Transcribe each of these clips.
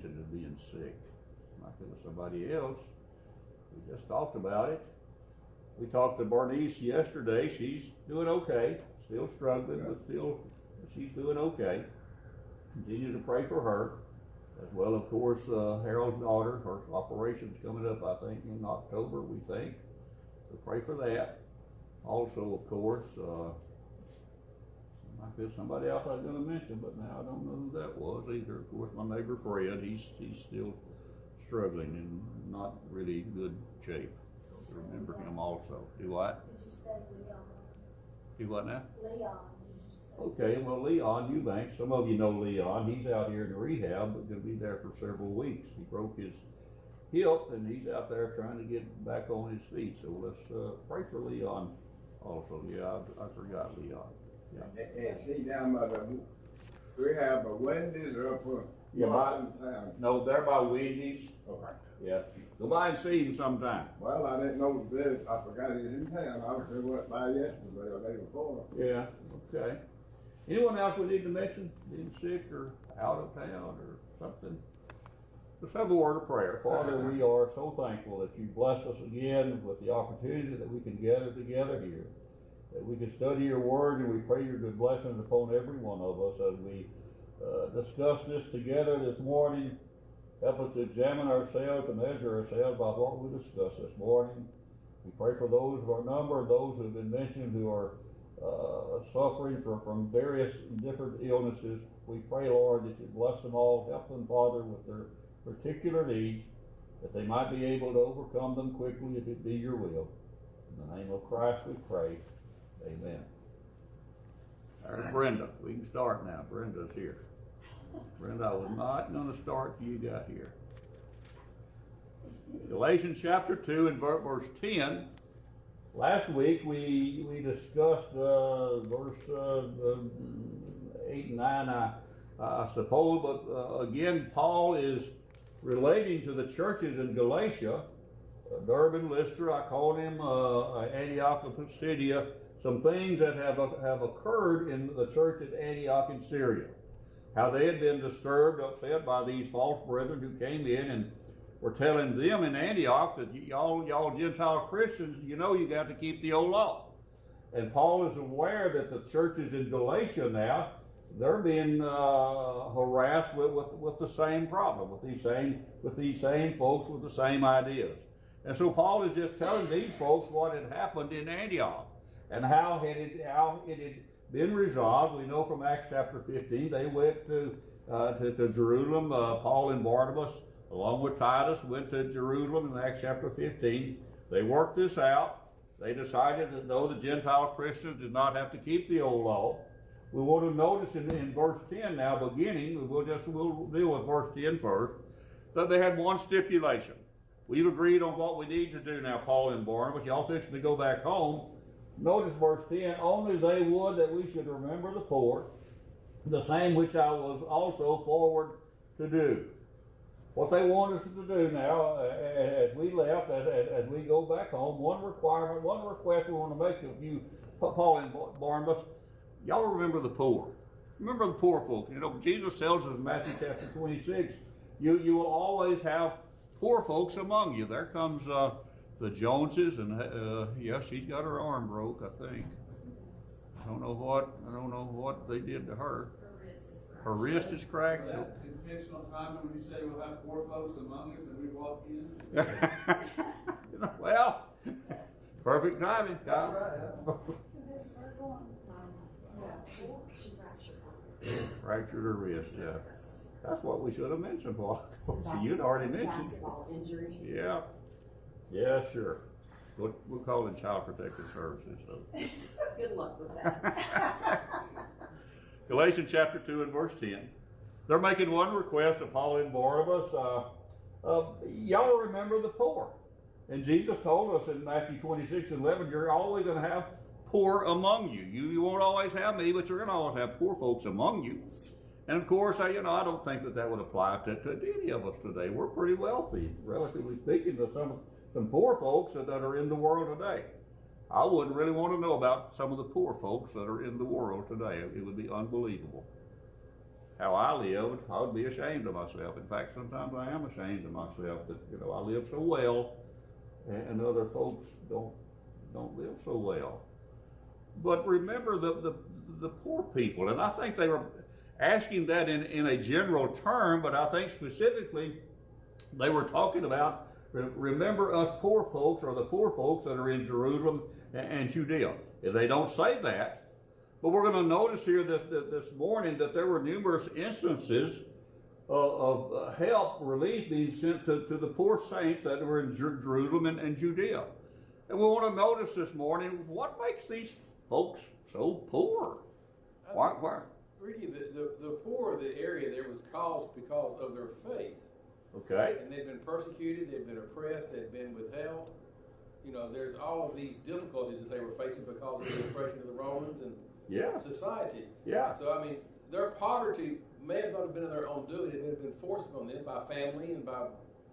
mentioned as being sick. Like it was somebody else. We just talked about it. We talked to Bernice yesterday. She's doing okay. Still struggling, but still she's doing okay. Continue to pray for her. As well, of course, Harold's daughter, her operation's coming up, I think, in October, we think. So pray for that. Also, of course, might be somebody else I was going to mention, but now I don't know who that was either. Of course, my neighbor Fred, he's still struggling in not really good shape. Remember him also. Do what? Did you say Leon? Do what now? Leon, did you say? Okay, well, Leon Eubanks, some of you know Leon. He's out here in rehab, but going to be there for several weeks. He broke his hip, and he's out there trying to get back on his feet. So let's pray for Leon also. Yeah, I forgot Leon. Yeah. And see down by the rehab of Wendy's or up Yeah, town. No, they're by Wendy's. Okay. Yeah. Go by and see him sometime. Well, I didn't know this. I forgot he was in town. I was there went by yesterday or the day before. Yeah, okay. Anyone else we need to mention being sick or out of town or something? Let's have a word of prayer. Father, we are so thankful that you bless us again with the opportunity that we can gather together here, that we can study your word, and we pray your good blessings upon every one of us as we discuss this together this morning. Help us to examine ourselves and measure ourselves by what we discuss this morning. We pray for those of our number, those who have been mentioned who are suffering from various different illnesses. We pray, Lord, that you bless them all, help them, Father, with their particular needs, that they might be able to overcome them quickly if it be your will. In the name of Christ we pray. Amen. There's Brenda. We can start now. Brenda's here. Brenda, I was not going to start till you got here. Galatians chapter 2 and verse 10. Last week we discussed verse 8 and 9, I suppose, but again, Paul is relating to the churches in Galatia, Durban, Lystra, Iconium, Antioch of Pisidia, some things that have occurred in the church at Antioch in Syria. How they had been disturbed, upset by these false brethren who came in and were telling them in Antioch that y'all Gentile Christians, you know you got to keep the old law. And Paul is aware that the churches in Galatia now, they're being harassed with the same problem, with these same folks with the same ideas. And so Paul is just telling these folks what had happened in Antioch and how it had been resolved. We know from Acts chapter 15, they went to Jerusalem. Paul and Barnabas, along with Titus, went to Jerusalem in Acts chapter 15. They worked this out. They decided that though the Gentile Christians did not have to keep the old law. We want to notice in verse 10 now, beginning, we'll deal with verse 10 first, that they had one stipulation. We've agreed on what we need to do now, Paul and Barnabas. Y'all fixing to go back home. Notice verse 10, only they would that we should remember the poor, the same which I was also forward to do. What they want us to do now, as we left, as we go back home, one request we want to make of you, Paul and Barnabas, y'all remember the poor. Remember the poor folks. You know, Jesus tells us in Matthew chapter 26, you will always have poor folks among you. There comes the Joneses, and yes, she's got her arm broke, I think. I don't know what they did to her. Her wrist is cracked. That intentional time when you say we'll have poor folks among us and we walk in. Well, perfect timing. That's right. Fractured her wrist. Yeah. That's what we should have mentioned, Paul. You'd already mentioned. Basketball injury. Yeah. Yeah, sure. We'll call in Child Protective Services. So. Good luck with that. Galatians chapter 2 and verse 10. They're making one request of Paul and Barnabas. Y'all remember the poor. And Jesus told us in Matthew 26 and 11, you're always going to have poor among you. You won't always have me, but you're going to always have poor folks among you. And of course, I don't think that would apply to any of us today. We're pretty wealthy, relatively speaking, to some poor folks that are in the world today. I wouldn't really want to know about some of the poor folks that are in the world today. It would be unbelievable. how I lived, I would be ashamed of myself. In fact, sometimes I am ashamed of myself that, you know, I live so well and other folks don't live so well. But remember the poor people, and I think they were asking that in a general term, but I think specifically they were talking about, remember us poor folks, or the poor folks that are in Jerusalem and Judea. They don't say that, but we're going to notice here this morning that there were numerous instances of help, relief being sent to the poor saints that were in Jerusalem and Judea. And we want to notice this morning, what makes these folks so poor? Why? Ricky, the poor of the area there was caused because of their faith. Okay. And they've been persecuted, they've been oppressed, they've been withheld. You know, there's all of these difficulties that they were facing because of the oppression of the Romans and society. Yeah. So, I mean, their poverty may have not been of their own doing, it may have been forced on them by family and by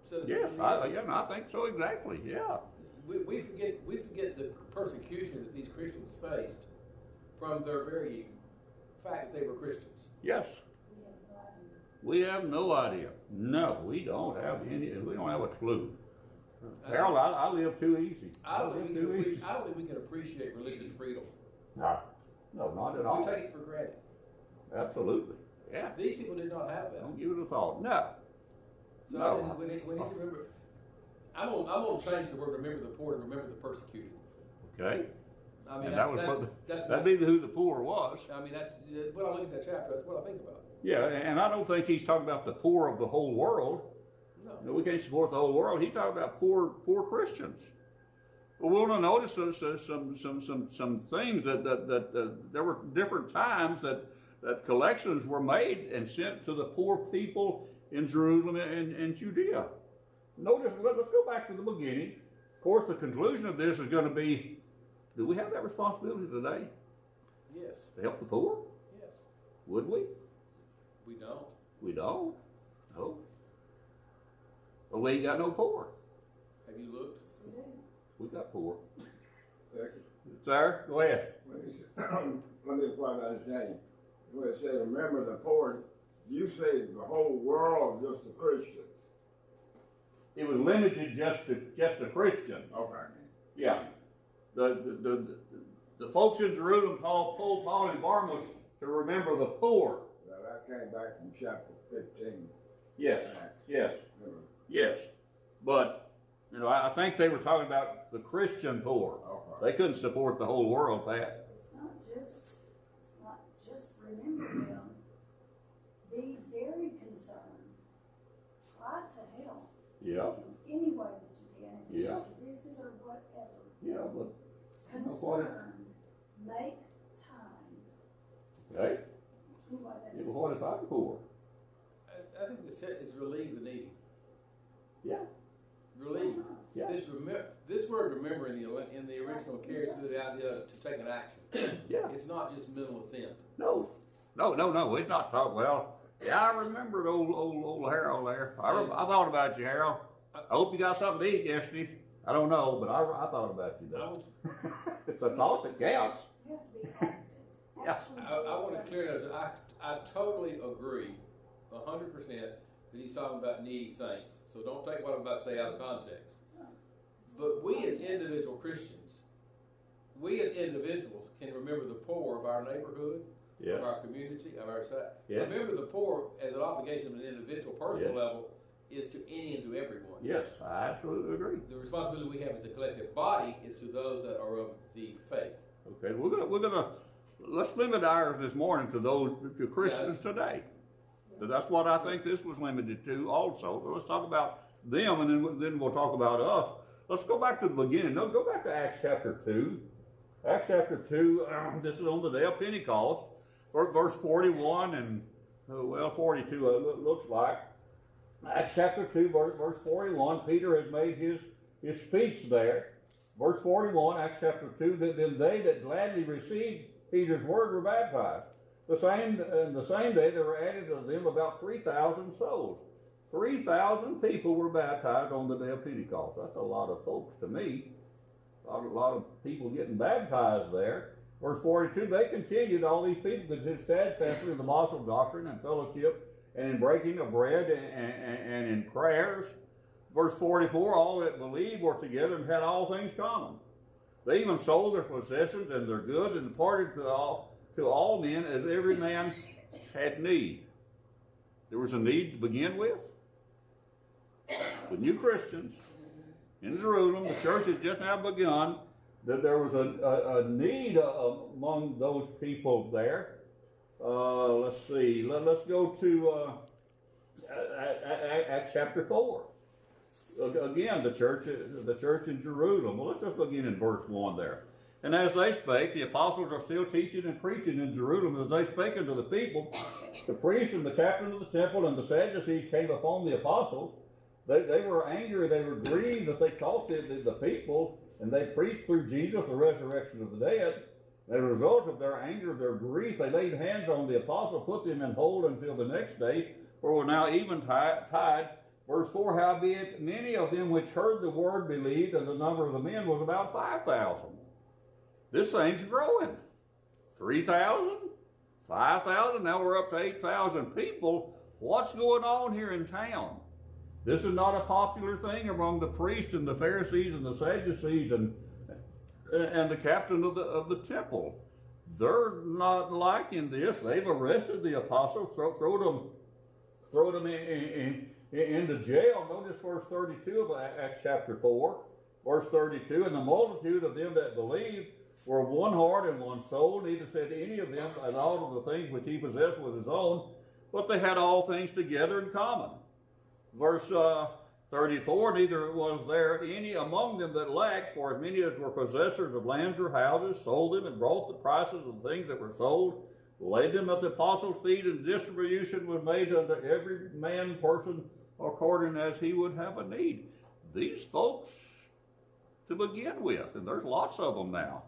citizens. Yes, I think so, exactly, yeah. We forget the persecution that these Christians faced from their very fact that they were Christians. Yes. We have no idea. No, we don't have a clue. Harold, I live too easy. I don't think we can appreciate religious freedom. No, not at all. We take it for granted. Absolutely. Yeah. These people did not have that. Don't give it a thought. No. So No. we need to remember. I'm gonna change the word "remember the poor" to "remember the persecuted." Okay. I mean, And that's that'd be who the poor was. I mean, that's when I look at that chapter. That's what I think about. Yeah, and I don't think he's talking about the poor of the whole world. No. You know, we can't support the whole world. He's talking about poor Christians. Well, we want to notice some things that there were different times that collections were made and sent to the poor people in Jerusalem and Judea. Notice, let's go back to the beginning. Of course, the conclusion of this is going to be, do we have that responsibility today Yes. to help the poor? Yes. Would we? We don't. We don't. No. Well, we ain't got no poor. Have you looked? Yes, we do. We got poor. Second. Sir, go ahead. When he said, let me try to understand. When it said, remember the poor, you say the whole world, just the Christians. It was limited just to Christians. Okay. Yeah. The folks in Jerusalem told Paul and Barnabas to remember the poor. Now that came back from chapter 15. Yes. Yes. Yes. But, you know, I think they were talking about the Christian poor. Okay. They couldn't support the whole world, Pat. It's not just remember them. Be very concerned. Try to help. Yeah. In any way that you can. If it's Yeah. just a visit or whatever. Yeah, but Concern. Make time. hey, Anyway, that's. what if I'm poor? I think the set is relieve the needy. Yeah. Relieve. Yeah. This word "remember" in the original carries through the idea to take an action. Yeah. It's not just mental assent. No. It's not talking. Well, yeah, I remembered old Harold there. I thought about you, Harold. I hope you got something to eat yesterday. I don't know, but I thought about you though. It's a thought that counts. You have to be active. Yeah. Actually I do want to something. clear that I totally agree 100% that he's talking about needy saints. So don't take what I'm about to say out of context. But we as individual Christians, we as individuals can remember the poor of our neighborhood, Yeah. of our community, of our side. Yeah. Remember the poor as an obligation of an individual, personal Yeah. level, is to any and to everyone. Yes, I absolutely agree. The responsibility we have as a collective body is to those that are of the faith. Okay, we're gonna let's limit ours this morning to Christians today. That's what I think this was limited to also. Let's talk about them, and then we'll talk about us. Let's go back to the beginning. No, go back to Acts chapter 2. Acts chapter 2, this is on the day of Pentecost, verse 41 and, 42 it looks like. Acts chapter 2, verse 41, Peter has made his speech there. Verse 41, Acts chapter 2, then they that gladly received Peter's word were baptized. The same day there were added to them about 3,000 souls. 3,000 people were baptized on the day of Pentecost. That's a lot of folks to me. A lot of people getting baptized there. Verse 42, they continued, all these people, that did steadfastly in the laws of doctrine and fellowship, and in breaking of bread and in prayers. Verse 44, all that believed were together and had all things common. They even sold their possessions and their goods and departed to all men as every man had need. There was a need to begin with. The new Christians in Jerusalem, the church had just now begun, that there was a need among those people there. Let's see. Let's go to Acts chapter 4. Again, the church in Jerusalem. Well, let's just begin in verse 1 there. And as they spake, the apostles are still teaching and preaching in Jerusalem. As they spake unto the people, the priests and the captain of the temple and the Sadducees came upon the apostles. They were angry, they were grieved that they taught the people, and they preached through Jesus the resurrection of the dead. As a result of their anger, their grief, they laid hands on the apostles, put them in hold until the next day, for were now eventide. Verse 4, howbeit many of them which heard the word believed, and the number of the men was about 5,000. This thing's growing. 3,000, 5,000, now we're up to 8,000 people. What's going on here in town? This is not a popular thing among the priests and the Pharisees and the Sadducees and the captain of the temple. They're not liking this. They've arrested the apostles, throw them into jail. Notice verse 32 of Acts chapter 4. Verse 32, and the multitude of them that believed were one heart and one soul. Neither said any of them that all of the things which he possessed was his own, but they had all things together in common. Verse 34, neither was there any among them that lacked, for as many as were possessors of lands or houses sold them and brought the prices of the things that were sold, laid them at the apostles' feet, and distribution was made unto every person according as he would have a need. These folks, to begin with, and there's lots of them now,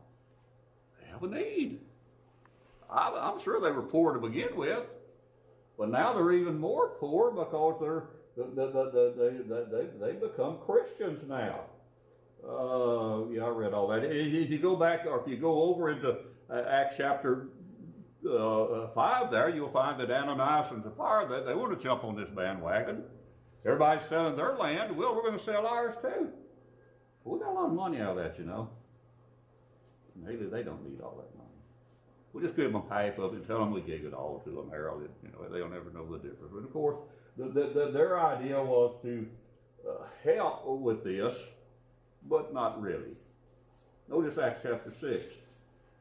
they have a need. I'm sure they were poor to begin with, but now they're even more poor because they become Christians now. Yeah, I read all that. If you go back, or if you go over into Acts chapter 5 there, you'll find that Ananias and Sapphira, they want to jump on this bandwagon. Everybody's selling their land. Well, we're going to sell ours too. We got a lot of money out of that, you know. Maybe they don't need all that money. We just give them half of it and tell them we gave it all to them, Harold. You know, they'll never know the difference. But of course, their idea was to help with this, but not really. Notice Acts chapter 6.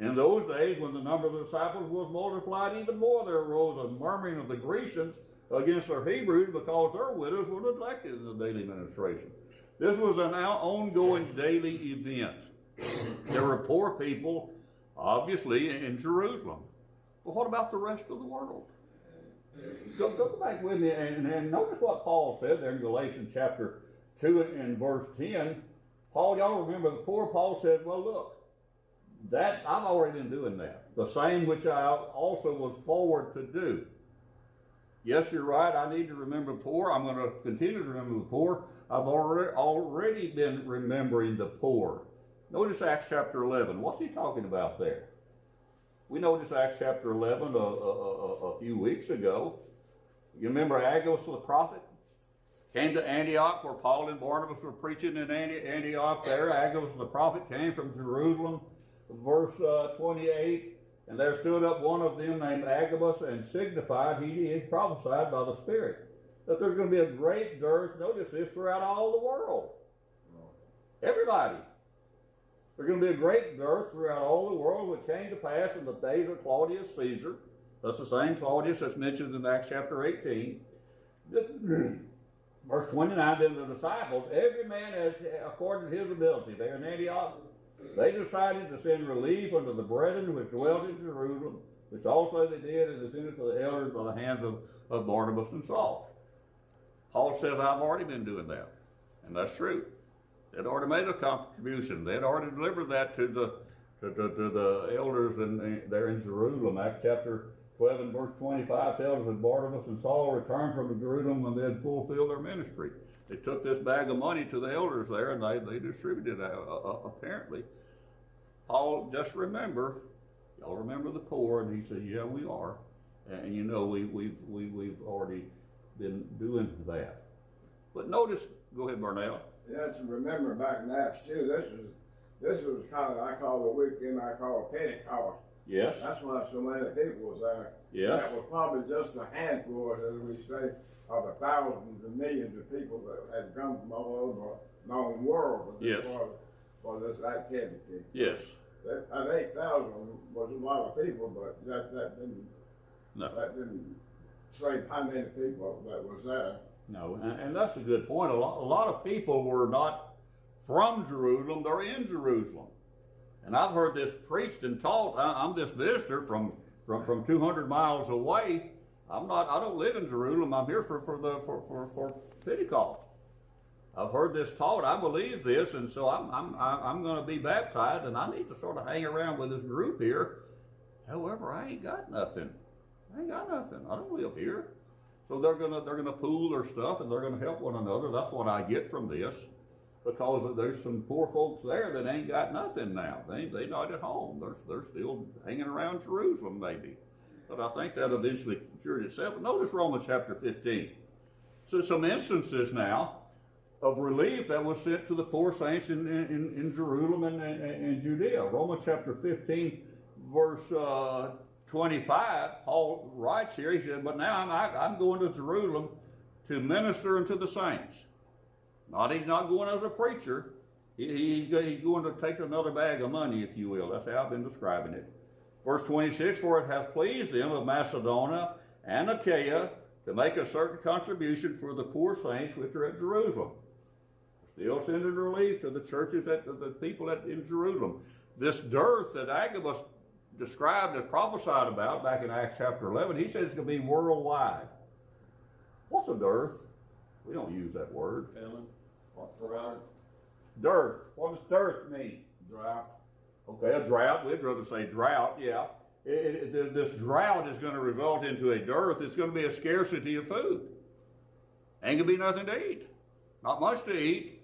In those days, when the number of the disciples was multiplied even more, there arose a murmuring of the Grecians against the Hebrews because their widows were neglected in the daily ministration. This was an ongoing daily event. There were poor people, obviously, in Jerusalem. But what about the rest of the world? Go back with me and notice what Paul said there in Galatians chapter 2 and verse 10. Paul, y'all remember the poor? Paul said, well, look, that I've already been doing that. The same which I also was forward to do. Yes, you're right. I need to remember the poor. I'm going to continue to remember the poor. I've already been remembering the poor. Notice Acts chapter 11. What's he talking about there? We noticed Acts chapter 11 a few weeks ago. You remember Agabus the prophet? Came to Antioch where Paul and Barnabas were preaching in Antioch there. Agabus the prophet came from Jerusalem. Verse 28, and there stood up one of them named Agabus and signified, he prophesied by the Spirit, that there's going to be a great dearth, notice this, throughout all the world. Everybody. There's going to be a great dearth throughout all the world, which came to pass in the days of Claudius Caesar. That's the same Claudius that's mentioned in Acts chapter 18. Verse 29, then the disciples, every man as according to his ability, there in Antioch, they decided to send relief unto the brethren which dwelt in Jerusalem, which also they did, and they sent it to the elders by the hands of Barnabas and Saul. Paul says, I've already been doing that. And that's true. They'd already made a contribution. They'd already delivered that to the elders there in Jerusalem. Acts chapter 12 and verse 25 tells us that Barnabas and Saul returned from Jerusalem when they had fulfilled their ministry. They took this bag of money to the elders there, and they distributed it, apparently. Paul, just remember, y'all remember the poor? And he said, yeah, we are. And you know, we've already been doing that. But notice, go ahead, Burnell. You have to remember back in Acts 2, this was kind of, I call the weekend, I call Pentecost. Yes. That's why so many people was there. Yes. That was probably just a handful, as we say, of the thousands and millions of people that had come from all over the known world Yes. for this activity. Yes. That 8,000 was a lot of people, but that didn't say how many people that was there. No, and that's a good point. A lot of people were not from Jerusalem, they're in Jerusalem. And I've heard this preached and taught. I'm this visitor from 200 miles away. I don't live in Jerusalem. I'm here for Pentecost. I've heard this taught. I believe this, and so I'm going to be baptized, and I need to sort of hang around with this group here. However, I ain't got nothing. I don't live here. So they're gonna pool their stuff, and they're gonna help one another. That's what I get from this, because there's some poor folks there that ain't got nothing now. They not at home. They're still hanging around Jerusalem maybe. But I think that eventually cured itself. Notice Romans chapter 15. So some instances now of relief that was sent to the poor saints in Jerusalem and Judea. Romans chapter 15, verse 25, Paul writes here, he said, but now I'm going to Jerusalem to minister unto the saints. He's not going as a preacher. He's going to take another bag of money, if you will. That's how I've been describing it. Verse 26, for it hath pleased them of Macedonia and Achaia to make a certain contribution for the poor saints which are at Jerusalem. Still sending relief to the churches, the people in Jerusalem. This dearth that Agabus described and prophesied about back in Acts chapter 11, he said it's going to be worldwide. What's a dearth? We don't use that word. Famine. Drought. Dearth. What does dearth mean? Drought. Okay, a drought. We'd rather say drought, yeah. This drought is going to result into a dearth. It's going to be a scarcity of food. Ain't going to be nothing to eat. Not much to eat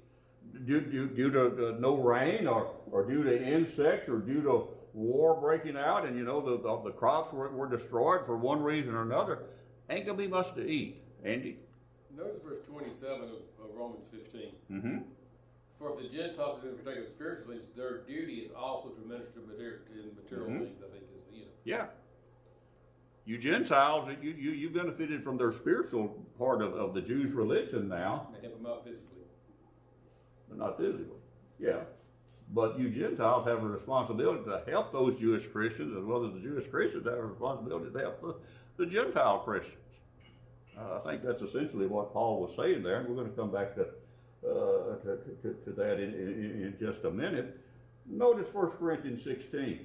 due to no rain or due to insects or due to war breaking out, and you know the crops were destroyed for one reason or another. Ain't gonna be much to eat. Andy? Notice verse 27 of Romans 15. Mm-hmm. For if the Gentiles are partaking of spiritual things, their duty is also to minister in material Mm-hmm. things, I think is, Yeah. You Gentiles, you benefited from their spiritual part of the Jews' religion now. and help them out physically. But not physically. Yeah. But you Gentiles have a responsibility to help those Jewish Christians, as well as the Jewish Christians have a responsibility to help the Gentile Christians. I think that's essentially what Paul was saying there, and we're going to come back to that in just a minute. Notice 1 Corinthians 16.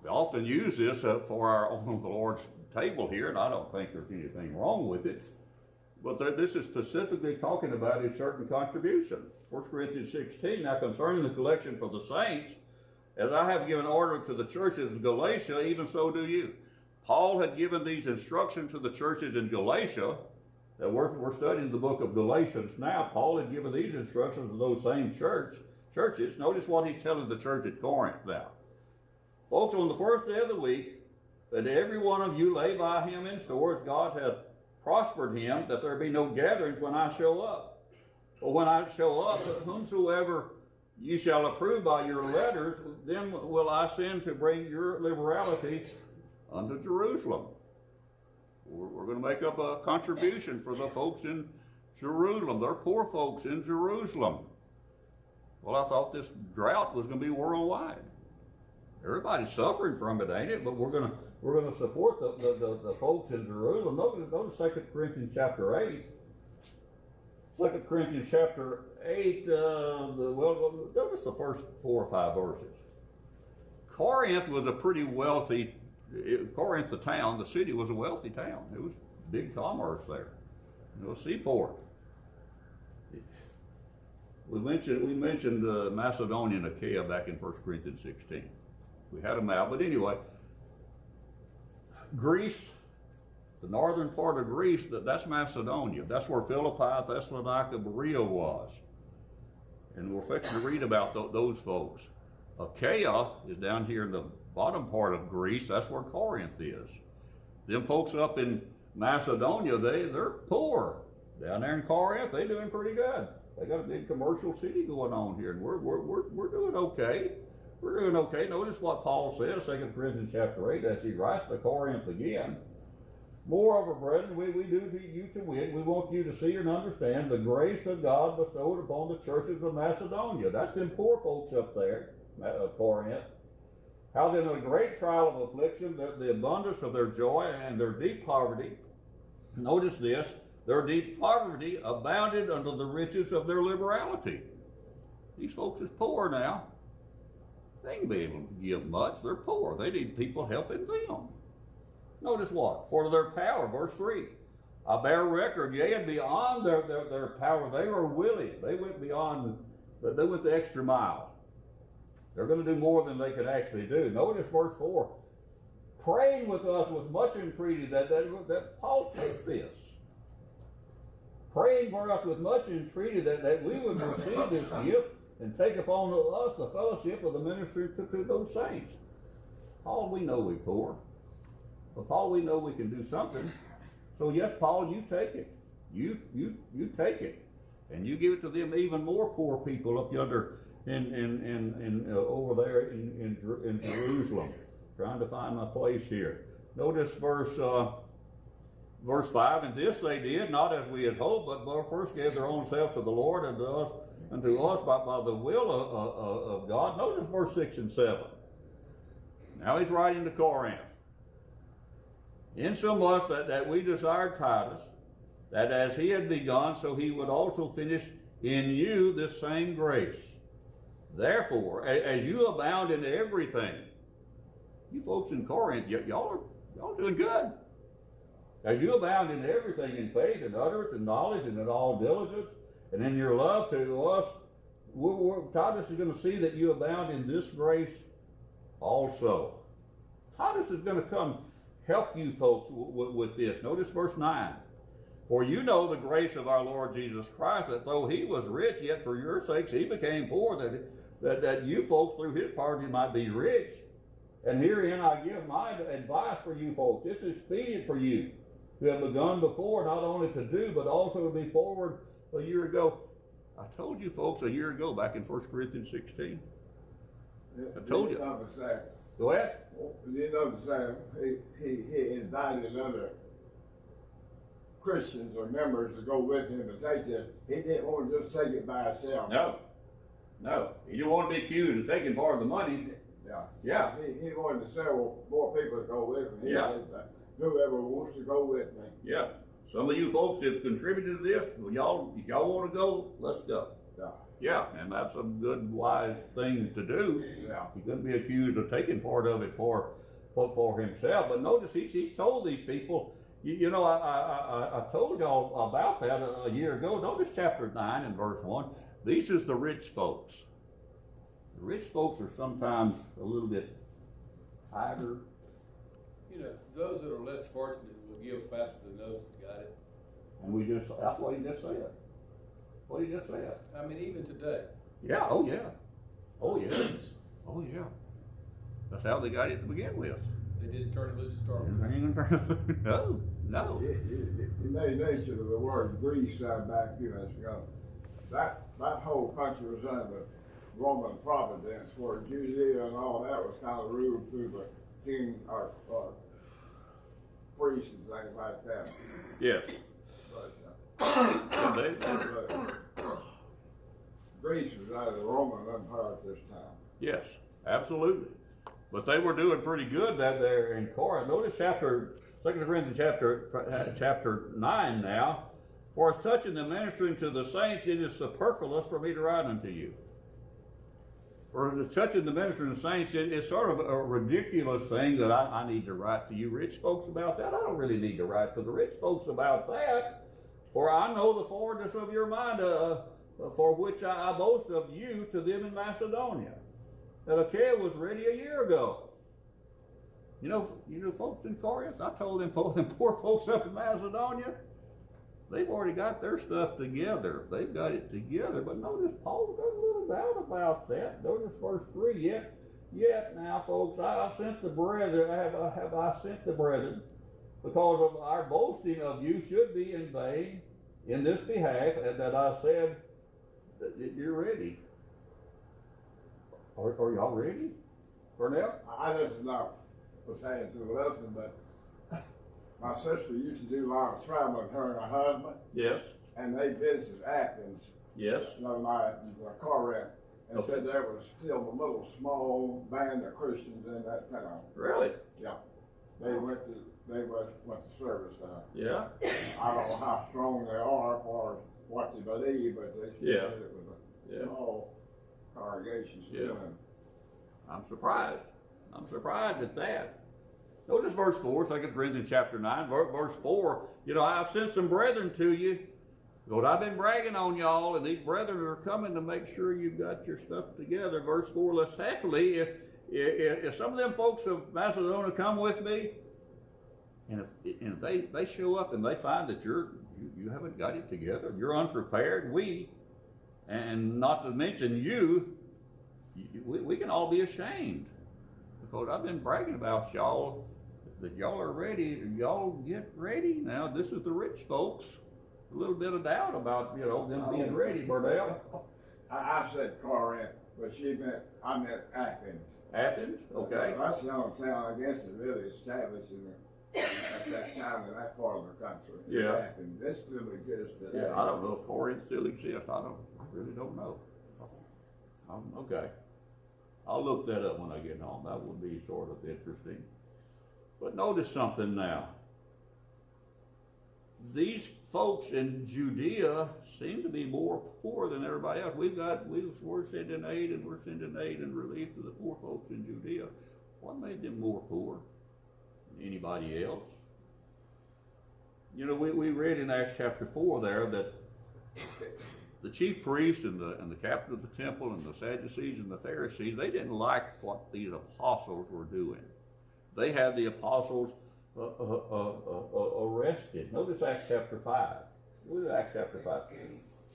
We often use this for our on the Lord's table here, and I don't think there's anything wrong with it. But this is specifically talking about a certain contribution. 1 Corinthians 16, now concerning the collection for the saints, as I have given order to the churches of Galatia, even so do you. Paul had given these instructions to the churches in Galatia. That we're studying the book of Galatians now. Paul had given these instructions to those same churches. Notice what he's telling the church at Corinth now. Folks, on the first day of the week, that every one of you lay by him in stores, God hath prospered him, that there be no gatherings when I show up. But when I show up, whomsoever you shall approve by your letters, then will I send to bring your liberality unto Jerusalem. We're going to make up a contribution for the folks in Jerusalem. They're poor folks in Jerusalem. Well, I thought this drought was going to be worldwide. Everybody's suffering from it, ain't it? But we're going to support the folks in Jerusalem. Notice 2 Corinthians chapter 8. 2 Corinthians chapter 8, notice the first 4 or 5 verses. Corinth was a pretty wealthy, Corinth, the town, the city was a wealthy town. It was big commerce there. It was a seaport. We mentioned Macedonia and Achaia back in 1 Corinthians 16. We had them out, but anyway, Greece, the northern part of Greece, that's Macedonia. That's where Philippi, Thessalonica, Berea was. And we're fixing to read about those folks. Achaia is down here in the bottom part of Greece. That's where Corinth is. Them folks up in Macedonia, they're poor. Down there in Corinth, they're doing pretty good. They got a big commercial city going on here, and we're doing okay. We're doing okay. Notice what Paul says, 2 Corinthians chapter 8, as he writes to Corinth again. Moreover, brethren, we do to you to wit, we want you to see and understand the grace of God bestowed upon the churches of Macedonia. That's them poor folks up there, Corinth. How then a great trial of affliction, the abundance of their joy and their deep poverty. Notice this, their deep poverty abounded under the riches of their liberality. These folks is poor now. They ain't be able to give much. They're poor. They need people helping them. Notice what? For their power, verse 3. I bear record, yea, and beyond their power, they were willing. They went beyond, they went the extra mile. They're going to do more than they could actually do. Notice verse 4. Praying with us with much entreaty that Paul takes this. Praying for us with much entreaty that we would receive this gift and take upon us the fellowship of the ministry to those saints. Paul, we know we're poor. But Paul, we know we can do something. So yes, Paul, you take it. You take it. And you give it to them even more poor people up yonder over there in Jerusalem. Trying to find my place here. Notice verse 5, and this they did, not as we had hoped, but first gave their own selves to the Lord and to us by the will of God. Notice verse 6 and 7. Now he's writing to Corinth. Insomuch that we desired Titus, that as he had begun, so he would also finish in you this same grace. Therefore, as you abound in everything, you folks in Corinth, y'all doing good. As you abound in everything, in faith and utterance and knowledge and in all diligence, and in your love to us, Titus is going to see that you abound in this grace also. Titus is going to come help you folks with this. Notice verse 9. For you know the grace of our Lord Jesus Christ, that though he was rich, yet for your sakes he became poor, that you folks through his poverty might be rich. And herein I give my advice for you folks. It's expedient for you who have begun before, not only to do, but also to be forward a year ago. I told you folks a year ago, back in 1 Corinthians 16. I told you. Go ahead. You notice he invited other Christians or members to go with him to take this. He didn't want to just take it by himself. No. He didn't want to be accused of taking part of the money. Yeah. He wanted several more people to go with him. He said, whoever wants to go with me. Yeah. Some of you folks have contributed to this. Well, if y'all want to go, let's go. Yeah, and that's a good, wise thing to do. Yeah. He couldn't be accused of taking part of it for himself. But notice he's told these people, you know, I told y'all about that a year ago. Notice chapter 9 and verse 1. These is the rich folks. The rich folks are sometimes a little bit higher. You know, those that are less fortunate will give faster than those that got it. And that's what he just said. What he just said. I mean, even today. Yeah, oh yeah. That's how they got it to begin with. They didn't turn it loose to start with. No. He made mention of the word Greece back a few minutes ago. That whole country was under Roman providence, where Judea and all that was kind of ruled through the king or priests and things like that. Yes. But Greece was out of the Roman Empire at this time. Yes, absolutely. But they were doing pretty good there in Corinth. Notice 2 Corinthians chapter 9 now. For as touching the ministering to the saints, it is superfluous for me to write unto you. For as touching the ministering to the saints, it's sort of a ridiculous thing that I need to write to you rich folks about that. I don't really need to write to the rich folks about that. For I know the forwardness of your mind, for which I boast of you to them in Macedonia. That Achaia was ready a year ago. You know, folks in Corinth, I told them poor folks up in Macedonia, they've already got their stuff together. They've got it together. But notice Paul's got a little doubt about that. Notice verse 3. Yet now, folks, I sent the brethren, have I sent the brethren, because of our boasting of you should be in vain in this behalf, and that I said that you're ready. Are y'all ready? Cornell? I just not pertaining to the lesson, but my sister used to do a lot of traveling with her and her husband, Yes. and they visited Athens Yes. another night in a car wreck, and Okay. said there was still a little small band of Christians in that town. Really? Yeah, they went to service there. Yeah. I don't know how strong they are or what they believe, but they Yeah. said it was a Yeah. small congregation still. Yeah. I'm surprised. I'm surprised at that. Notice verse 4, 2 Corinthians chapter 9, verse 4. I've sent some brethren to you. Because I've been bragging on y'all, and these brethren are coming to make sure you've got your stuff together. Verse 4, less happily, if some of them folks of Macedonia come with me, and if they show up and they find that you haven't got it together, you're unprepared, and not to mention we can all be ashamed. Because I've been bragging about y'all, that y'all are ready. Y'all get ready now. This is the rich folks. A little bit of doubt about them being ready, Burdell. I said Corinth, but I meant Athens. Athens, okay. That's the only town I guess is really established at that time in that part of the country. Yeah. Athens. It still exists today. Yeah, I don't know if Corinth still exists. I really don't know. Okay. I'll look that up when I get home. That would be sort of interesting. But notice something now. These folks in Judea seem to be more poor than everybody else. We're sending aid and relief to the poor folks in Judea. What made them more poor than anybody else? We read in Acts chapter 4 there that the chief priest and the captain of the temple and the Sadducees and the Pharisees, they didn't like what these apostles were doing. They had the apostles arrested. Notice Acts chapter 5. Look at Acts chapter 5.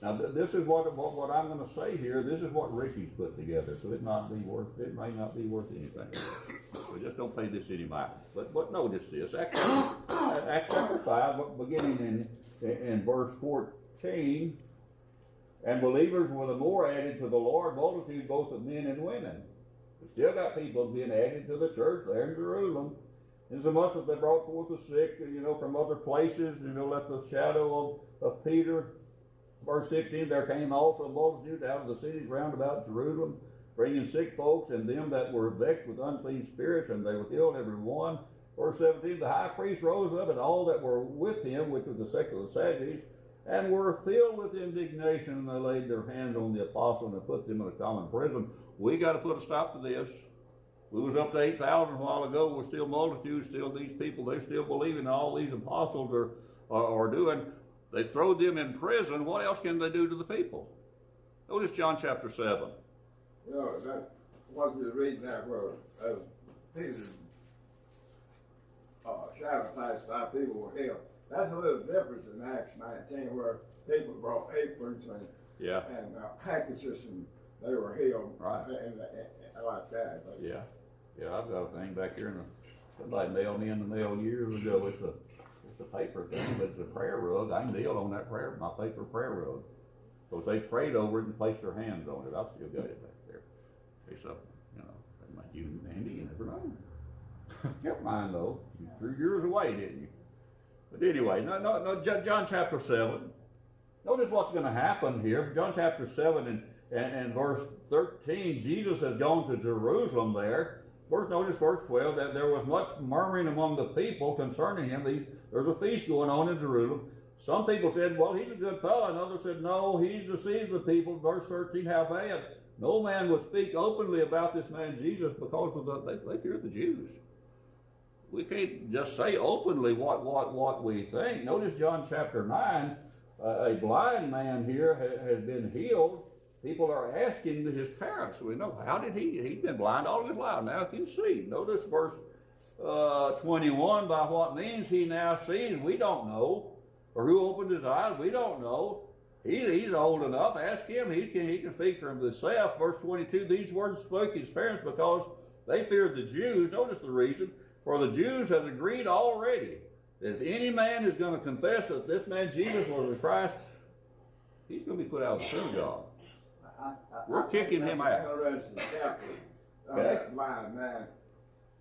Now this is what I'm going to say here. This is what Rickey's put together, so it may not be worth anything. So just don't pay this any mind. But notice this. Acts chapter 5, beginning in verse 14. And believers were the more added to the Lord, multitude both of men and women. We still got people being added to the church there in Jerusalem. Insomuch that they brought forth the sick, from other places, let the shadow of Peter. Verse 16, there came also a multitude out of the cities round about Jerusalem, bringing sick folks and them that were vexed with unclean spirits, and they were healed every one. Verse 17, the high priest rose up, and all that were with him, which was the sect of the Sadducees, and were filled with indignation, and they laid their hands on the apostle and put them in a common prison. We got to put a stop to this. We was up to 8,000 a while ago. We're still multitudes, still these people. They're still believing all these apostles are doing. They throw them in prison. What else can they do to the people? Notice John chapter 7. That what you're reading that was Peter's shadow passed by, people were healed. That's a little different in Acts 19, where people brought aprons and handkerchiefs, and they were healed. Right. And like that. But Yeah, I've got a thing back here, somebody mailed me in the mail years ago. It's a paper thing, but it's a prayer rug. I kneel on that my paper prayer rug. Because they prayed over it and placed their hands on it. I've still got it back there. Okay, so, that might you handy, you never know. Never mind though. You threw yours away, didn't you? But anyway, no, John chapter 7. Notice what's going to happen here. John chapter 7 and verse 13, Jesus has gone to Jerusalem there. Notice verse 12, that there was much murmuring among the people concerning him. There's a feast going on in Jerusalem. Some people said, well, he's a good fellow. And others said, no, he deceives the people. Verse 13, how bad. No man would speak openly about this man Jesus because of they fear the Jews. We can't just say openly what we think. Notice John chapter 9, a blind man here has been healed. People are asking his parents, we know, how did he'd been blind all his life, now he can see. Notice verse 21, by what means he now sees, we don't know. Or who opened his eyes? We don't know. He's old enough. Ask him. He can speak for himself. Verse 22, these words spoke his parents because they feared the Jews. Notice the reason. For the Jews had agreed already that if any man is going to confess that this man Jesus was the Christ, he's going to be put out of the synagogue. We're kicking him out. Interesting chapter of Okay. that blind man.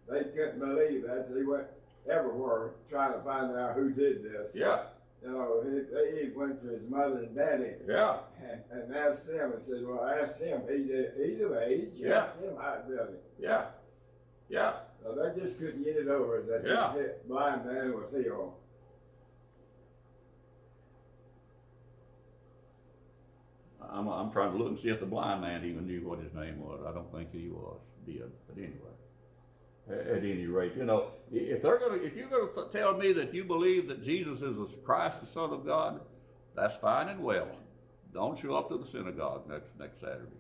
They couldn't believe that. They went everywhere trying to find out who did this. Yeah, You know, he went to his mother and daddy yeah, and asked them and said, well, ask him. He's of age. Yeah. Ask him how it did it. yeah, yeah. So they just couldn't get it over that Yeah. this blind man was healed. I'm trying to look and see if the blind man even knew what his name was. I don't think he did. But anyway, at any rate, you know, if you're going to tell me that you believe that Jesus is the Christ, the Son of God, that's fine and well. Don't show up to the synagogue next Saturday.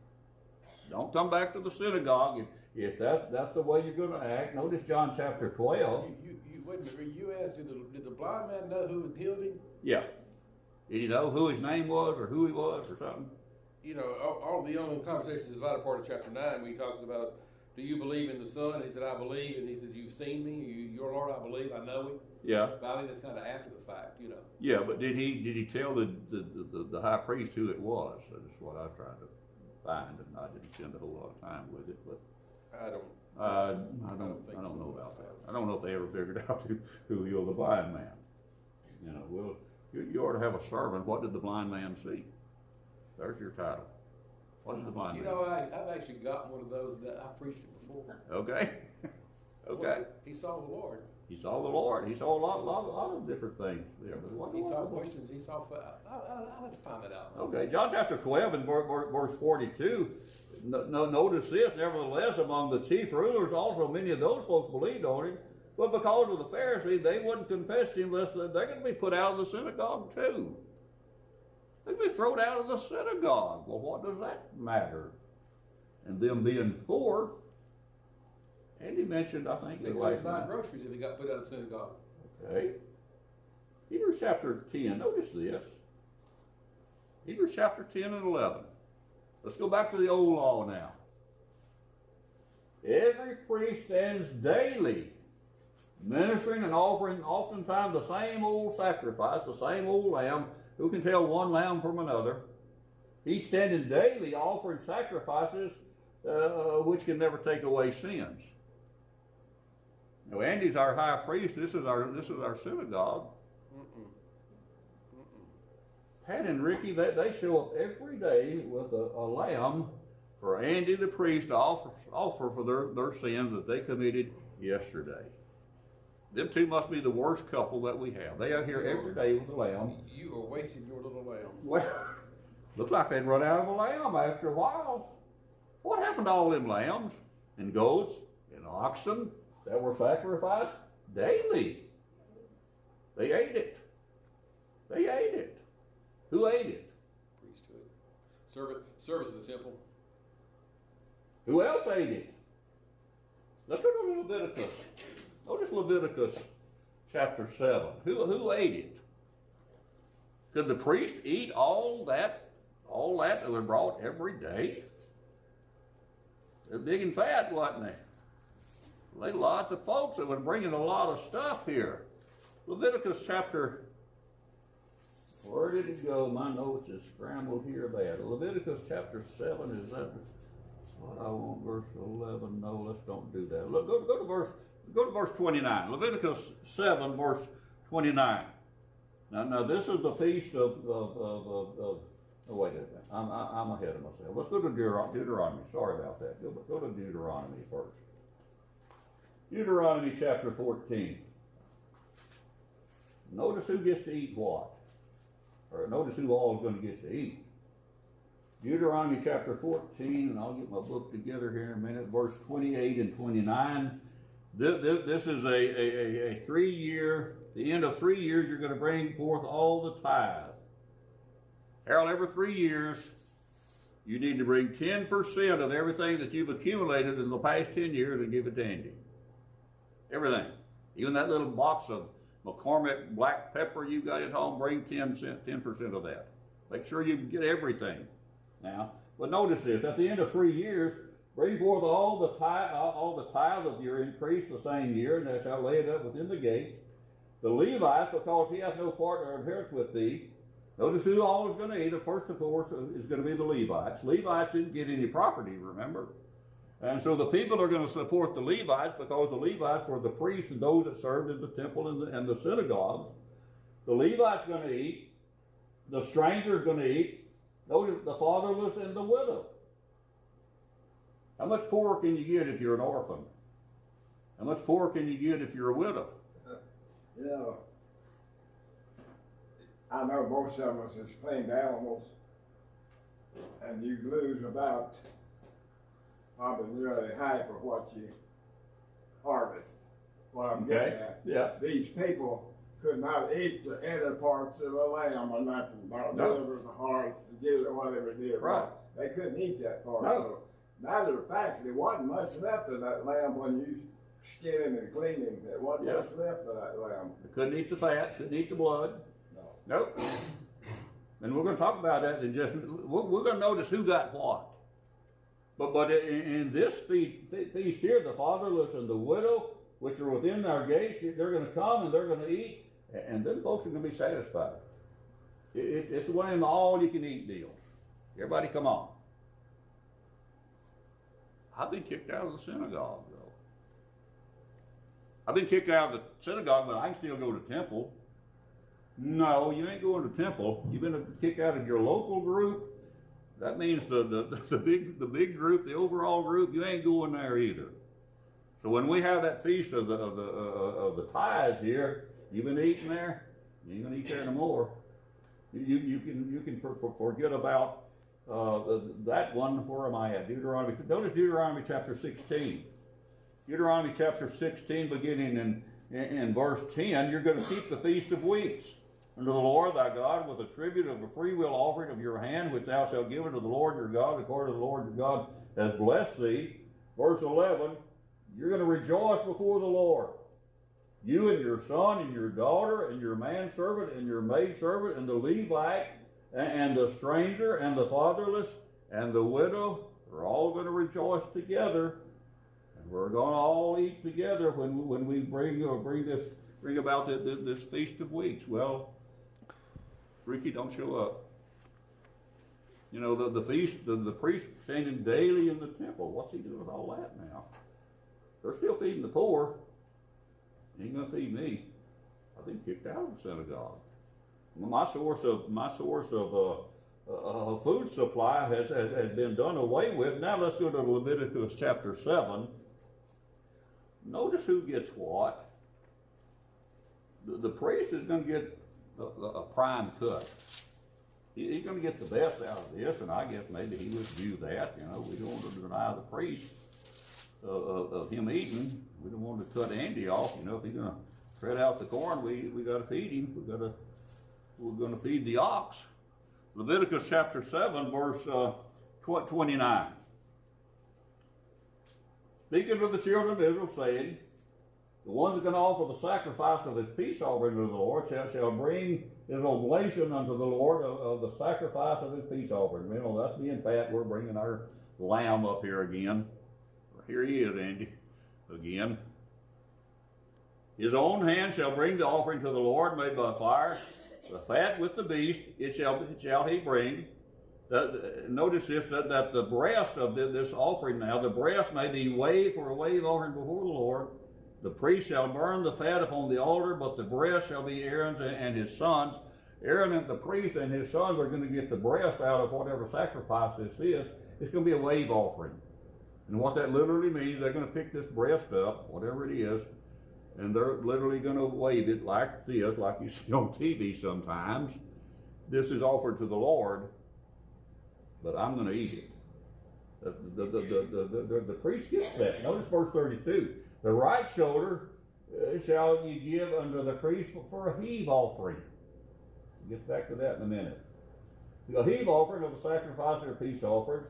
Don't come back to the synagogue if that's the way you're going to act. Notice John chapter 12. You wait a minute. You asked, did the blind man know who had healed him? Yeah. Did he know who his name was or who he was or something? You know, all the only conversations is the latter part of chapter 9 where he talks about, do you believe in the Son? He said, I believe. And he said, you've seen me. Your Lord, I believe. I know him. Yeah. But I think that's kind of after the fact, you know. Yeah, but did he tell the high priest who it was? That's what I tried to find, and I didn't spend a whole lot of time with it. But I don't know about that. I don't know if they ever figured out who healed the blind man. You know, well, you ought to have a sermon. What did the blind man see? There's your title. What did the blind man? You know, I've actually got one of those that I've preached it before. Okay. Okay. He saw the Lord. He saw the Lord. He saw a lot of different things there. But what He was saw it? questions. He saw. I'll have to find that out. Okay, John chapter 12 and verse 42. Notice this, nevertheless, among the chief rulers also many of those folks believed on him, but because of the Pharisees, they wouldn't confess him lest they're going to be put out of the synagogue too. They'd be thrown out of the synagogue. Well, what does that matter? And them being poor, and he mentioned, I think, They couldn't buy groceries if they got put out of synagogue. Okay. Hebrews chapter 10, notice this. Hebrews chapter 10 and 11. Let's go back to the old law now. Every priest stands daily ministering and offering oftentimes the same old sacrifice, the same old lamb. Who can tell one lamb from another? He's standing daily offering sacrifices which can never take away sins. Now, Andy's our high priest. This is our synagogue. Pat and Ricky, they show up every day with a lamb for Andy the priest to offer for their sins that they committed yesterday. Them two must be the worst couple that we have. They are here every day with a lamb. You are wasting your little lamb. Well, looks like they'd run out of a lamb after a while. What happened to all them lambs and goats and oxen that were sacrificed daily? They ate it. They ate it. Who ate it? Priesthood. Service of the temple. Who else ate it? Let's go to Leviticus. Notice Leviticus chapter 7. Who ate it? Could the priest eat all that was brought every day? They're big and fat, wasn't they? There were lots of folks that were bringing a lot of stuff here. Leviticus chapter, where did it go? My notes is scrambled here bad. Leviticus chapter 7, is that what I want? Verse 11? No, let's don't do that. Look, go to verse 29. Leviticus 7, verse 29. Now this is the feast of oh, wait a minute. I'm ahead of myself. Let's go to Deuteronomy. Sorry about that. Go to Deuteronomy first. Deuteronomy chapter 14. Notice who gets to eat what. Or notice who all is going to get to eat. Deuteronomy chapter 14, and I'll get my book together here in a minute, verse 28 and 29. This is a 3-year, the end of 3 years, you're going to bring forth all the tithe. Harold, every 3 years, you need to bring 10% of everything that you've accumulated in the past 10 years and give it to Andy. Everything. Even that little box of McCormick black pepper you got at home, bring 10% of that. Make sure you get everything. Now, but notice this, at the end of 3 years, bring forth all the tithe of your increase the same year, and thou shalt lay it up within the gates. The Levites, because he hath no part or inheritance with thee. Notice who all is going to eat. The first of course is going to be the Levites. Levites didn't get any property, remember? And so the people are going to support the Levites because the Levites were the priests and those that served in the temple and the synagogues. The Levites going to eat. The stranger's going to eat. Notice the fatherless and the widow. How much poorer can you get if you're an orphan? How much poorer can you get if you're a widow? You know, I know most of us is claimed animals, and you lose about probably nearly half of what you harvest. What I'm getting at. Yeah. These people could not eat the inner parts of a lamb or nothing, not No. deliver the hearts, the gizzard, whatever it is. Right. They couldn't eat that part. No. So, matter of fact, there wasn't much left of that lamb when you skin him and clean him. There wasn't Yeah. much left of that lamb. They couldn't eat the fat, couldn't eat the blood. No. Nope. And we're going to talk about that in just, we're going to notice who got what. But in this feast here, the fatherless and the widow, which are within our gates, they're going to come and they're going to eat, and then folks are going to be satisfied. It's one of them all-you-can-eat deals. Everybody come on. I've been kicked out of the synagogue, though. I've been kicked out of the synagogue, but I can still go to temple. No, you ain't going to temple. You've been kicked out of your local group. That means the big group, the overall group, you ain't going there either. So when we have that feast of the tithes here, you've been eating there. You ain't gonna eat there no more. You can forget about that one. Where am I at? Deuteronomy. Notice Deuteronomy chapter 16. Deuteronomy chapter 16, beginning in verse 10. You're going to keep the Feast of Weeks unto the Lord thy God with a tribute of a freewill offering of your hand, which thou shalt give unto the Lord your God, according to the Lord your God has blessed thee. Verse 11, you're going to rejoice before the Lord. You and your son and your daughter and your manservant and your maidservant and the Levite and the stranger and the fatherless and the widow are all going to rejoice together. And we're going to all eat together when we bring about this Feast of Weeks. Well, Ricky, don't show up. You know, the feast, the priest standing daily in the temple. What's he doing with all that now? They're still feeding the poor. He ain't gonna feed me. I've been kicked out of the synagogue. My source of food supply has been done away with. Now let's go to Leviticus chapter 7. Notice who gets what. The priest is going to get a prime cut. He's going to get the best out of this, and I guess maybe he would do that. You know, we don't want to deny the priest of him eating. We don't want to cut Andy off. You know, if he's going to tread out the corn, we got to feed him. We're going to feed the ox. Leviticus chapter 7, verse 29. Speaking to the children of Israel, saying, the one that's going to offer the sacrifice of his peace offering to the Lord shall bring his oblation unto the Lord of the sacrifice of his peace offering. You know, that's me and Pat. We're bringing our lamb up here again. Here he is, Andy, again. His own hand shall bring the offering to the Lord made by fire. The fat with the beast, it shall he bring. Notice this, that the breast of this offering now, the breast may be waved for a wave offering before the Lord. The priest shall burn the fat upon the altar, but the breast shall be Aaron's and his sons. Aaron and the priest and his sons are going to get the breast out of whatever sacrifice this is. It's going to be a wave offering. And what that literally means, they're going to pick this breast up, whatever it is, and they're literally going to wave it like this, like you see on TV sometimes. This is offered to the Lord, but I'm going to eat it. The priest gets that. Notice verse 32. The right shoulder shall you give unto the priest for a heave offering. We'll get back to that in a minute. The heave offering of the sacrifice of the peace offerings.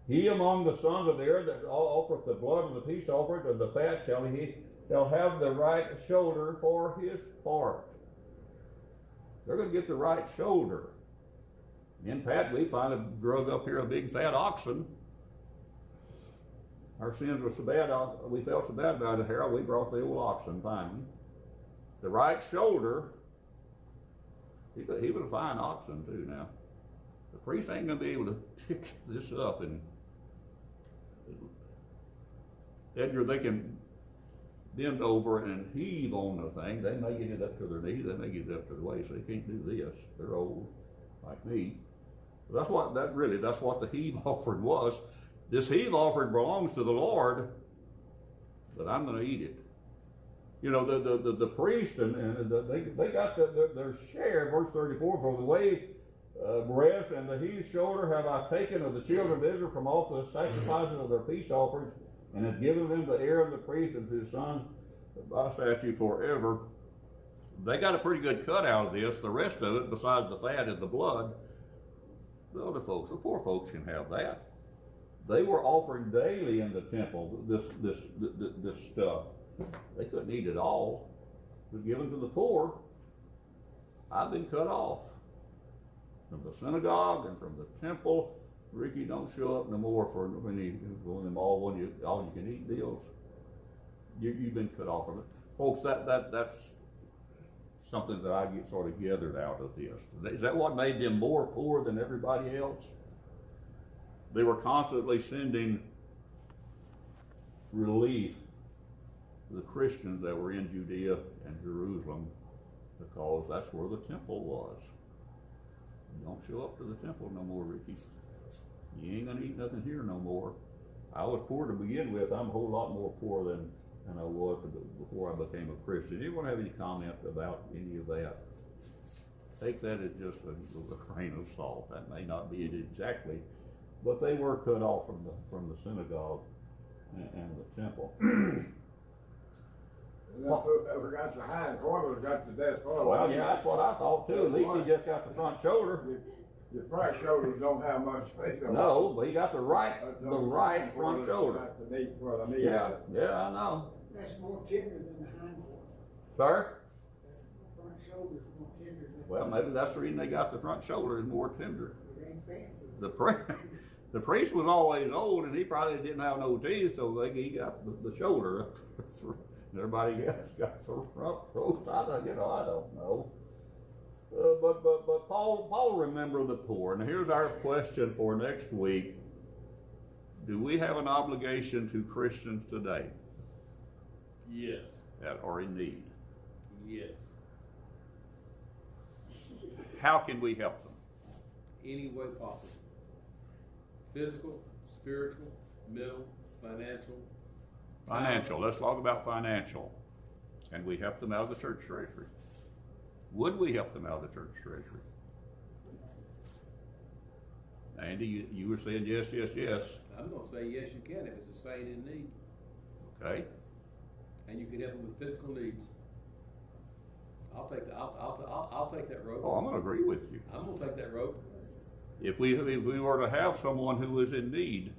He among the sons of Aaron that offereth the blood of the peace offering, and the fat shall he shall have the right shoulder for his part. They're going to get the right shoulder. Me and Pat, we finally drug up here a big fat oxen. Our sins were so bad, we felt so bad about it, Harold, we brought the old oxen finally. The right shoulder, he was a fine oxen too now. The priest ain't going to be able to pick this up and Edgar, they can bend over and heave on the thing. They may get it up to their knees, they may get it up to their waist, so they can't do this. They're old, like me. That's what the heave offering was. This heave offering belongs to the Lord, but I'm going to eat it. You know, the priest they got their share, verse 34, for the wave breast and the heave shoulder have I taken of the children of Israel from off the sacrifices of their peace offerings, and have given them to Aaron the priest and to his sons by statute forever. They got a pretty good cut out of this. The rest of it, besides the fat and the blood, the other folks, the poor folks, can have that. They were offering daily in the temple this stuff. They couldn't eat it all. It was given to the poor. I've been cut off from the synagogue and from the temple. Ricky, don't show up no more for one of them all you can eat deals. You've been cut off from it, folks. That's something that I get sort of gathered out of this. Is that what made them more poor than everybody else? They were constantly sending relief to the Christians that were in Judea and Jerusalem, because that's where the temple was. You don't show up to the temple no more, Ricky. You ain't gonna eat nothing here no more. I was poor to begin with. I'm a whole lot more poor than I was before I became a Christian. Anyone have any comment about any of that? Take that as just a grain of salt. That may not be it exactly, but they were cut off from the synagogue and the temple. Whoever got the hind quarters got the best part. Well, yeah, that's what I thought too. At least he just got the front shoulder. Your front shoulders don't have much space. No, but he got the right front shoulder. Yeah, I know. That's more tender than the hind quarter. Sir? The front shoulder's more tender than Well, maybe that's the reason they got the front shoulder is more tender. it ain't fancy. The priest was always old, and he probably didn't have no teeth, so he got the shoulder. Everybody else got the front roast. I don't know. But Paul remembered the poor, and here's our question for next week: do we have an obligation to Christians today Yes. that are in need? Yes. How can we help them? Any way possible. Physical, spiritual, mental, financial. Financial. Let's talk about financial. Can we help them out of the church treasury? Would we help them out of the church treasury? Andy, you were saying yes. I'm going to say yes, you can if it's a saint in need. Okay. And you can help them with physical needs. I'll take that road. Oh, I'm going to agree with you. I'm going to take that road. If we were to have someone who is in need,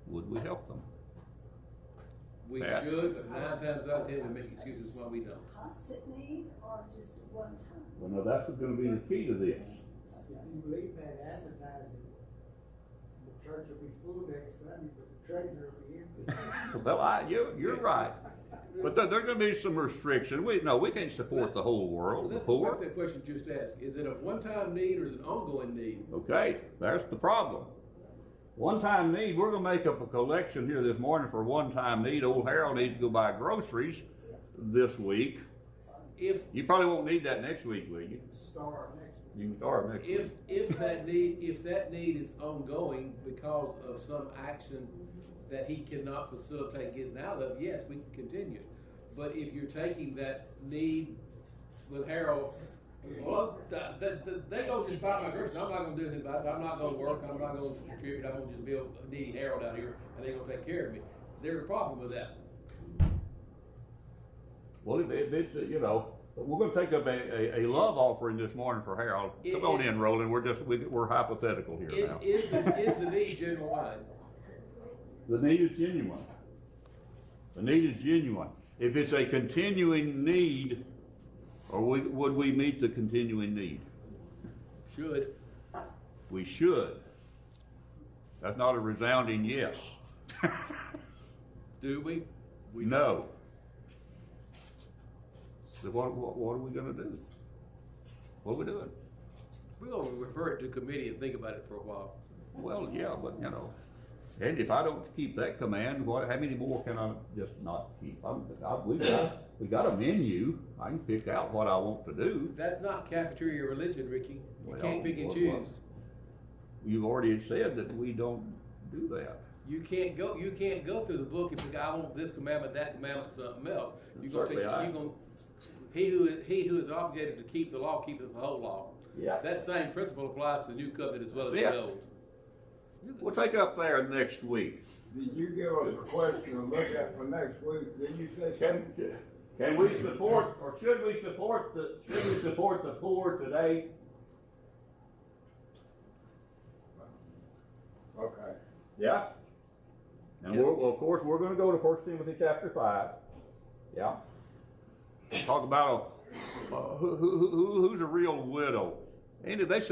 would we help them? We Pat? should, but 9 times out of 10 we make excuses why we don't. Constant need or just one time? Well, no, that's going to be the key to this. If you believe that advertising, the church will be full next Sunday, but the treasury will be empty. Well, you're right. But there are going to be some restrictions. We can't support the whole world. The Let's poor. look at that question you just asked. Is it a one-time need or is it an ongoing need? Okay, there's the problem. One-time need, we're going to make up a collection here this morning for one-time need. Old Harold needs to go buy groceries this week. You probably won't need that next week, will you? Start next week. You can start next week. If that need is ongoing because of some action that he cannot facilitate getting out of, yes, we can continue. But if you're taking that need with Harold, well, they don't just buy my groceries. I'm not going to do anything about it. I'm not going to work. I'm not going to contribute. I'm going to just be a needy Harold out here, and they're going to take care of me. There's a problem with that. Well, if it's, we're going to take up a love offering this morning for Harold. Come on in, Roland. We're hypothetical here now. Is the need genuine? The need is genuine. The need is genuine. If it's a continuing need, would we meet the continuing need? Should. We should. That's not a resounding yes. Do we? We No. So what are we gonna do? What are we doing? We're gonna refer it to committee and think about it for a while. Well, yeah, but you know, and if I don't keep that command, how many more can I just not keep? We got a menu. I can pick out what I want to do. That's not cafeteria religion, Ricky. You Well, can't pick and well, choose. You've already said that we don't do that. You can't go through the book and think, I want this commandment, that commandment, something else. He who is obligated to keep the law keepeth the whole law. Yeah. That same principle applies to the new covenant as well as Yeah. the old. We'll take up there next week. Did you give us a question to look at for next week? Did you say something? Can we support, or should we support the poor today? Okay. Yeah. And of course, we're going to go to 1 Timothy chapter 5. Yeah. Talk about who's a real widow. Ain't it? They